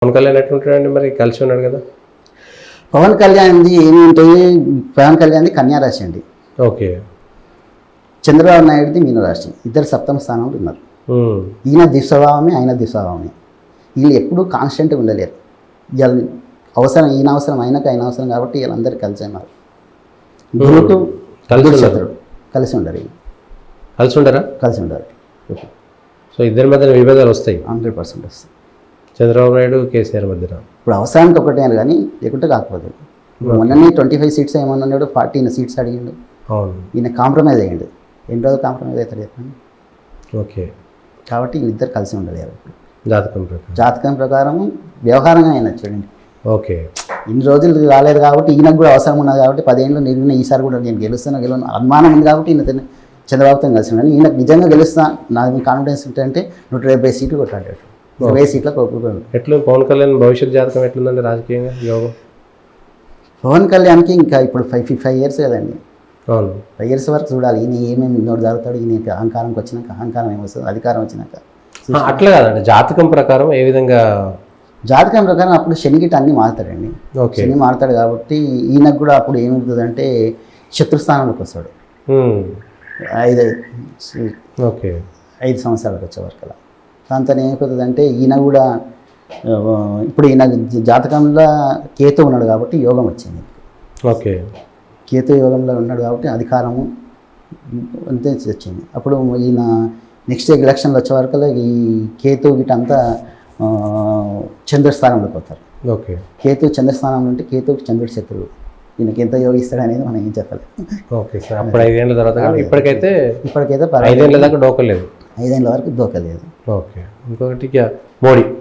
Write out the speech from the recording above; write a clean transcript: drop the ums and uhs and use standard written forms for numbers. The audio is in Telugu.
పవన్ కళ్యాణ్ ఎట్లుంటాడండి మరి? కలిసి ఉన్నాడు కదా. పవన్ కళ్యాణ్ది ఏమి ఉంటాయి? పవన్ కళ్యాణ్ది కన్యా రాశి అండి. ఓకే. చంద్రబాబు నాయుడుది మీనరాశి. ఇద్దరు సప్తమ స్థానంలో ఉన్నారు. ఈయన దిశభావమే, ఆయన దిశభావమే. వీళ్ళు ఎప్పుడూ కాన్స్టెంట్గా ఉండలేరు. అవసరం ఈయన అవసరం ఆయనకు, ఆయన అవసరం కాబట్టి వీళ్ళందరూ కలిసి ఉన్నారు. గురుకు శత్రుడు కలిసి ఉండరు. కలిసి ఉండరా? కలిసి ఉండరు. సో ఇద్దరి మధ్యన విభేదాలు వస్తాయి. 100% వస్తాయి. చంద్రబాబు నాయుడు కేసీఆర్ మధ్యన ఇప్పుడు అవసరానికి ఒకటే అని కానీ లేకుంటే కాకపోతే. మొన్ననే 25 సీట్స్ ఏమన్నాడు, 40 సీట్స్ అడిగిండు. అవును. ఈయన కాంప్రమైజ్ అయ్యిండు. ఎన్ని రోజులు కాంప్రమైజ్ అవుతాడు చెప్పండి. ఓకే. కాబట్టి వీళ్ళిద్దరు కలిసి ఉండలేరు. జాతకం ప్రకారం వ్యవహారంగా అయినా చూడండి. ఓకే. ఇన్ని రోజులు రాలేదు కాబట్టి ఈయనకు కూడా అవసరం ఉన్నది కాబట్టి 10 ఏళ్ళు నిర్ణయం ఈసారి కూడా నేను గెలును అనుమానం ఉంది కాబట్టి ఈయన చంద్రబాబుతో కలిసి ఉన్నాను. ఈయనకు నిజంగా గెలుస్తా నాకు కాన్ఫిడెన్స్ ఉంటే 170 సీట్లు కొట్టాడు. 20 సీట్లకు ఒప్పుకోండి. ఎట్లు పవన్ కళ్యాణ్ భవిష్యత్ జాతకం ఎట్లుందండి రాజకీయంగా యోగం? పవన్ కళ్యాణ్కి ఇంకా ఇప్పుడు 5 ఇయర్స్ కదండి. అవును. 5 ఇయర్స్ వరకు చూడాలి. ఈయన ఏమేమి నోడు జరుగుతాడు. ఈయన అహంకారంకి వచ్చినాక అహంకారం ఏమొస్తుంది, అధికారం వచ్చినాక అట్లా కాదండి. జాతకం ప్రకారం ఏ విధంగా? జాతకం ప్రకారం అప్పుడు శనిగిట అన్నీ మారుతాడండి. శని మారుతాడు కాబట్టి ఈయనకు కూడా అప్పుడు ఏమవుతుందంటే శత్రుస్థానంలోకి వస్తాడు. 5 సంవత్సరాలకు వచ్చే వరకు అలా. దాంతో ఏమైపోతుందంటే ఈయన కూడా ఇప్పుడు ఈయన జాతకంలో కేతు ఉన్నాడు కాబట్టి యోగం వచ్చింది. ఓకే. కేతు యోగంలో ఉన్నాడు కాబట్టి అధికారము అంతే వచ్చింది. అప్పుడు ఈయన నెక్స్ట్ ఎలక్షన్లు వచ్చే వరకు ఈ కేతు గిటంతా చంద్రస్థానంలోకి పోతారు. ఓకే. కేతు చంద్రస్థానంలో ఉంటే కేతుకి చంద్రుడి శత్రువు. ఈయనకి ఎంత యోగిస్తాడు అనేది మనం ఏం చెప్పాలి. Okay sir. అప్పుడు 5 ఏళ్ళ తర్వాత ఇప్పటికైతే 5 ఏళ్ళ దాకా డోకలేదు. 5 ఏళ్ళ వరకు దోకలేదు. ఓకే. ఇంకొకటి మోడీ